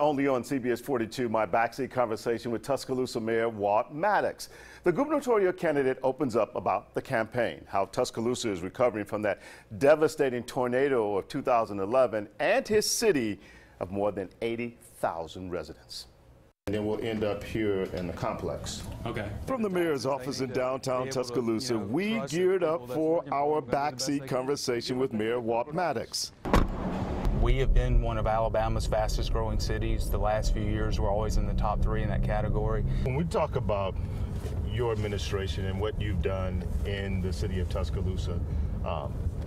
Only on CBS 42, my backseat conversation with Tuscaloosa Mayor Walt Maddox. The gubernatorial candidate opens up about the campaign, how Tuscaloosa is recovering from that devastating tornado of 2011, and his city of more than 80,000 residents. And then we'll end up here in the complex. Okay. From the mayor's office in downtown Tuscaloosa, we geared up for our backseat conversation with Mayor Walt Maddox. We have been one of Alabama's fastest growing cities. The last few years, we're always in the top 3 in that category. When we talk about your administration and what you've done in the city of Tuscaloosa,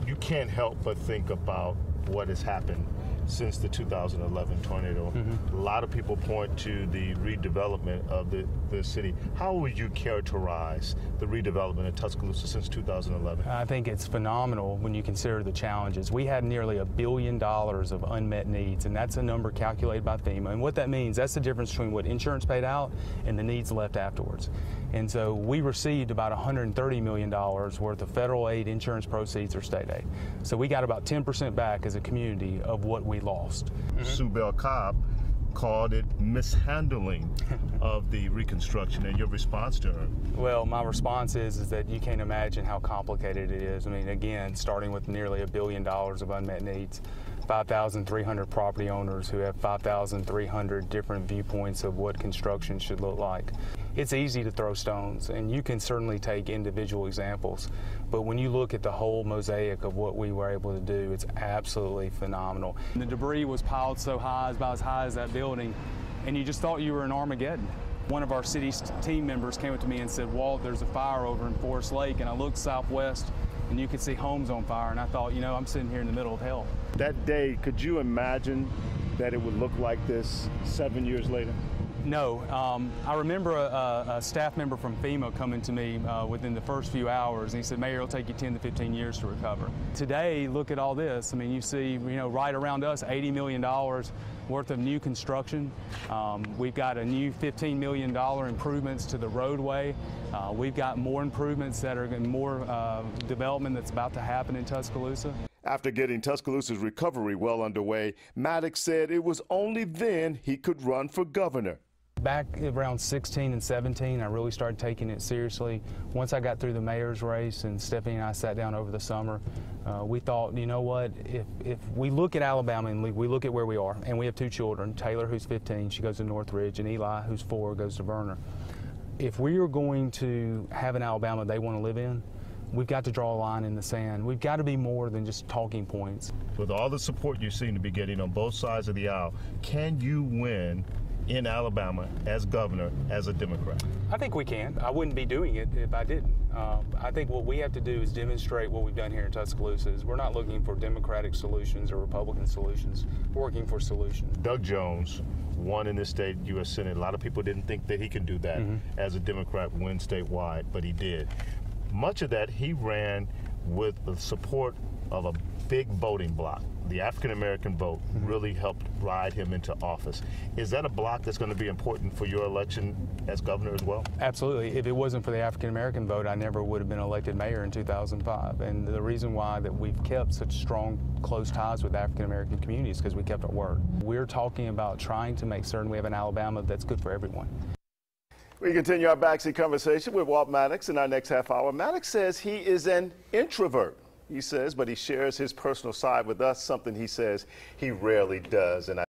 you can't help but think about what has happened since the 2011 tornado. A lot of people point to the redevelopment of the city. How would you characterize the redevelopment of Tuscaloosa since 2011? I think it's phenomenal when you consider the challenges. We had nearly $1 billion of unmet needs, and that's a number calculated by FEMA. And what that means, that's the difference between what insurance paid out and the needs left afterwards. And so we received about $130 million worth of federal aid, insurance proceeds, or state aid. So we got about 10% back as a community of what we lost. Sue Bell Cobb called it mishandling of the reconstruction, and your response to her? Well, my response is that you can't imagine how complicated it is. I mean, again, starting with nearly $1 billion of unmet needs, 5,300 property owners who have 5,300 different viewpoints of what construction should look like. It's easy to throw stones, and you can certainly take individual examples, but when you look at the whole mosaic of what we were able to do, it's absolutely phenomenal. The debris was piled so high, about as high as that building, and you just thought you were in Armageddon. One of our city's team members came up to me and said, "Walt, there's a fire over in Forest Lake," and I looked southwest and you could see homes on fire, and I thought, you know, I'm sitting here in the middle of hell. That day, could you imagine that it would look like this 7 years later? No. I remember a staff member from FEMA coming to me within the first few hours, and he said, "Mayor, it'll take you 10 to 15 years to recover." Today, look at all this. I mean, you see, you know, right around us, $80 million worth of new construction. We've got a new $15 million improvements to the roadway. We've got more improvements that are more development that's about to happen in Tuscaloosa. After getting Tuscaloosa's recovery well underway, Maddox said it was only then he could run for governor. Back around 16 and 17, I really started taking it seriously. Once I got through the mayor's race and Stephanie and I sat down over the summer, we thought, you know what, if we look at Alabama and we look at where we are, and we have 2 children, Taylor, who's 15, she goes to Northridge, and Eli, who's 4, goes to Verner. If we are going to have an Alabama they want to live in, we've got to draw a line in the sand. We've got to be more than just talking points. With all the support you seem to be getting on both sides of the aisle, can you win in Alabama as governor as a Democrat? I think we can. I wouldn't be doing it if I didn't. I think what we have to do is demonstrate what we've done here in Tuscaloosa. Is we're not looking for Democratic solutions or Republican solutions. We're working for solutions. Doug Jones won in this state U.S. Senate. A lot of people didn't think that he could do that as a Democrat, win statewide, but he did. Much of that he ran with the support of a big voting bloc. The African-American vote really helped ride him into office. Is that a bloc that's going to be important for your election as governor as well? Absolutely. If it wasn't for the African-American vote, I never would have been elected mayor in 2005. And the reason why that we've kept such strong, close ties with African-American communities is because we kept our word. We're talking about trying to make certain we have an Alabama that's good for everyone. We continue our backseat conversation with Walt Maddox in our next half hour. Maddox says he is an introvert, he says, but he shares his personal side with us, something he says he rarely does. And